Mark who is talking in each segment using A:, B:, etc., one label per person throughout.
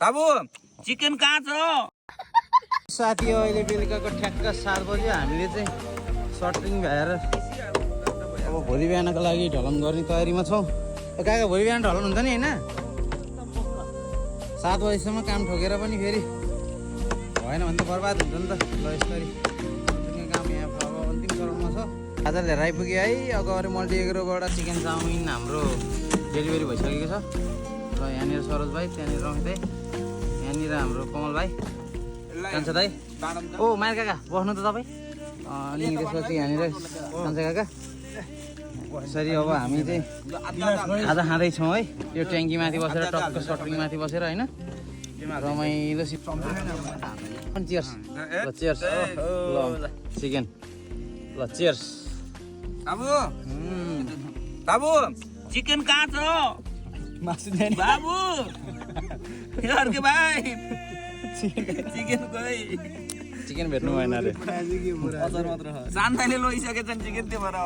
A: बाबु चिकन कहाँ छ
B: साथी अहिले बेलुकाको ठ्याक्क 7 बजे हामीले चाहिँ सटरिङ भएर अब भोलि बिहानको लागि ढलन गर्ने तयारीमा छौँ। काका भोलि बिहान ढलन हुन्छ नि होइन? 7 बजीसम्म काम ठोकेर पनि फेरि भएन भने त बर्बाद हुन्छ नि त। ल यसरी सटरिङको काम यहाँ अब अन्तिम चरणमा छ। आज लिएर आइपुग्यो है। अगाडि मल्टिएग्रोबाट चिकन चाउमिन हाम्रो डेलिभरी भइसकेको छ। र यहाँनिर सरोज भाइ, त्यहाँनिर रमेश दाइ, यहाँनिर हाम्रो कमल भाइ, कान्छा दाइ, ओ माइर काका बस्नु त तपाईँ। अनि त्यसपछि यहाँनिर कान्छा काका। यसरी अब हामी चाहिँ खाजा खाँदैछौँ है। यो ट्याङ्कीमाथि बसेर टक्क सटरिङमाथि बसेर होइन रमाइलो चियर्स। ल चियर्स। ल चिकन। ल चियर्स।
A: बाबु चिकन कहाँ छ बाबु अर्को भाइ चिकन खोइ
B: चिकन भेट्नु भएन अरे।
A: शान्ताले लगिसकेछन् चिकन त्यो भएर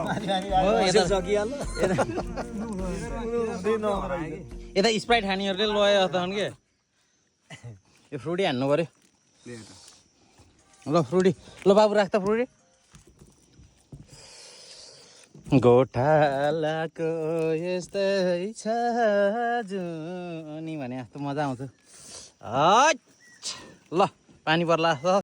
B: यता स्प्राइट खानेहरूले लयो त के यो फ्रुटी हान्नु पर्यो। ल फ्रुटी। ल बाबु राख त फ्रुटी। गोठालाको यस्तै छ जुनी भने जस्तो मजा आउँछ। ल पानी पर्ला